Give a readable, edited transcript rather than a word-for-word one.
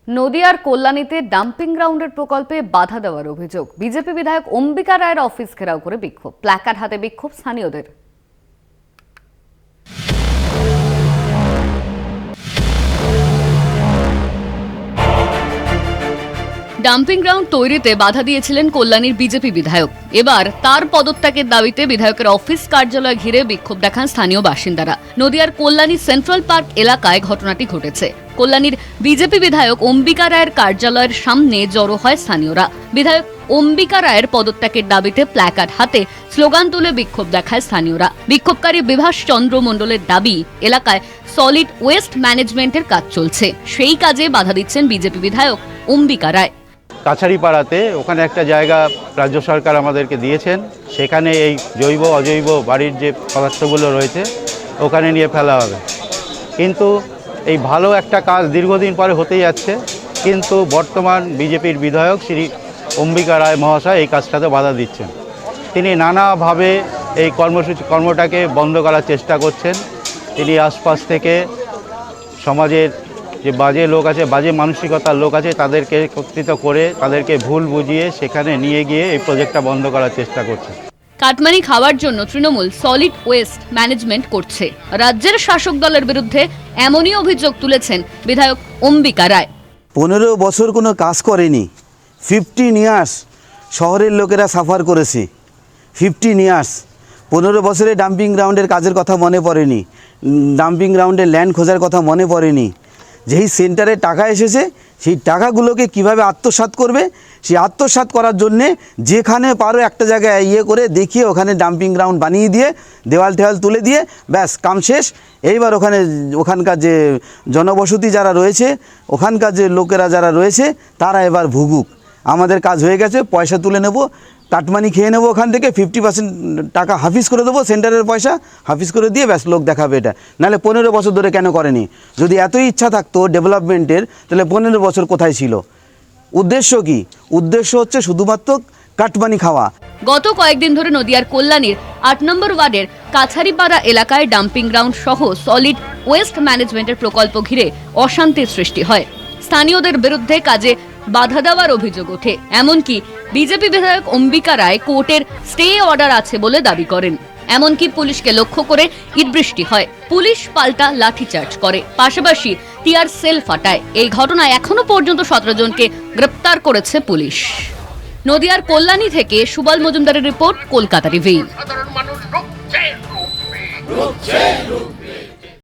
নদিয়ার কল্যাণীতে ডাম্পিং গ্রাউন্ডের প্রকল্পে বাধা দেওয়ার অভিযোগ। বিজেপি বিধায়ক অম্বিকা রায়ের অফিস ঘেরাও করে বিক্ষোভ, প্ল্যাকার্ড হাতে বিক্ষোভ স্থানীয়দের। ডাম্পিং গ্রাউন্ড তৈরিতে বাধা দিয়েছিলেন কল্যাণীর বিজেপি বিধায়ক। এবার তার পদত্যাগের দাবিতে বিধায়কের অফিস কার্যালয় ঘিরে বিক্ষোভ দেখান স্থানীয় বাসিন্দারা। নদিয়ার কল্যাণী সেন্ট্রাল পার্ক এলাকায় ঘটনাটি ঘটেছে। কল্যাণীর বিজেপি বিধায়ক অম্বিকা রায়ের কার্যালয়ের সামনে জড়ো হয় স্থানীয়রা। বিধায়ক অম্বিকা রায়ের পদত্যাগের দাবিতে প্ল্যাকার্ড হাতে স্লোগান তুলে বিক্ষোভ দেখায় স্থানীয়রা। বিক্ষোভকারী বিভাস চন্দ্র মণ্ডলের দাবি, এলাকায় সলিড ওয়েস্ট ম্যানেজমেন্টের কাজ চলছে, সেই কাজে বাধা দিচ্ছেন বিজেপি বিধায়ক অম্বিকা রায়। কাছারিপাড়াতে ওখানে একটা জায়গা রাজ্য সরকার আমাদেরকে দিয়েছেন, সেখানে এই জৈব অজৈব বাড়ির যে পদার্থগুলো রয়েছে ওখানে নিয়ে ফেলা হবে। কিন্তু এই ভালো একটা কাজ দীর্ঘদিন পরে হতেই যাচ্ছে, কিন্তু বর্তমান বিজেপির বিধায়ক শ্রী অম্বিকা রায় মহাশয় এই কাজটাতে বাধা দিচ্ছেন। তিনি নানাভাবে এই কর্মটাকে বন্ধ করার চেষ্টা করছেন। তিনি আশপাশ থেকে সমাজের যে বাজে লোক আছে, বাজে মানসিকতার লোক আছে, তাদেরকে একত্রিত করে তাদেরকে ভুল বুঝিয়ে সেখানে নিয়ে গিয়ে এই প্রজেক্টটা বন্ধ করার চেষ্টা করছে। কাটমানি খাওয়ার জন্য তৃণমূল সলিড ওয়েস্ট ম্যানেজমেন্ট করছে। রাজ্যের শাসক দলের বিরুদ্ধে এমনই অভিযোগ তুলেছেন বিধায়ক অম্বিকা রায়। 15 বছর কোনো কাজ করেনি, 15 ইয়ার্স শহরের লোকেরা সাফার করেছে। 15 ইয়ার্স 15 বছরে ডাম্পিং গ্রাউন্ডের কাজের কথা মনে পড়েনি, ডাম্পিং গ্রাউন্ডের ল্যান্ড খোঁজার কথা মনে পড়েনি। যেই সেন্টারে টাকা এসেছে সেই টাকাগুলোকে কিভাবে আত্মসাৎ করবে, সেই আত্মসাৎ করার জন্যে যেখানে পারো একটা জায়গায় করে দেখিয়ে ওখানে ডাম্পিং গ্রাউন্ড বানিয়ে দিয়ে দেওয়াল টেওয়াল তুলে দিয়ে ব্যাস কাম শেষ। এইবার ওখানকার যে জনবসতি যারা রয়েছে, ওখানকার যে লোকেরা যারা রয়েছে তারা এবার ভুগুক, আমাদের কাজ হয়ে গেছে, পয়সা তুলে নেব, কাটমানি খেয়ে নেবো, ওখান থেকে 50% টাকা হাফিজ করে দেবো, সেন্টারের পয়সা হাফিজ করে দিয়ে ব্যাস লোক দেখাবে এটা। নাহলে 15 বছর ধরে কেন করেনি? যদি এতই ইচ্ছা থাকতো ডেভেলপমেন্টের, তাহলে 15 বছর কোথায় ছিল? উদ্দেশ্য কি? উদ্দেশ্য হচ্ছে শুধুমাত্র কাটমানি খাওয়া। গত কয়েকদিন ধরে নদিয়ার কল্যাণীর 8 নম্বর ওয়ার্ডের কাছারিপাড়া এলাকায় ডাম্পিং গ্রাউন্ড সহ সলিড ওয়েস্ট ম্যানেজমেন্টের প্রকল্প ঘিরে অশান্তির সৃষ্টি হয়। স্থানীয়দের বিরুদ্ধে কাজে বাধা দেওয়ার অভিযোগ ওঠে। এমনকি বিজেপি বিধায়ক অম্বিকা রায় কোর্টের স্টে অর্ডার আছে বলে দাবি করেন। এমনকি পুলিশকে লক্ষ্য করে ইটবৃষ্টি হয়, পুলিশ পাল্টা লাঠিচার্জ করে, পাশাপাশি টিয়ার সেল ফাটায়। এই ঘটনায় এখনো পর্যন্ত 17 জনকে গ্রেপ্তার করেছে পুলিশ। নদিয়ার কল্যাণী থেকে সুবল মজুমদারের রিপোর্ট, কলকাতা টিভি।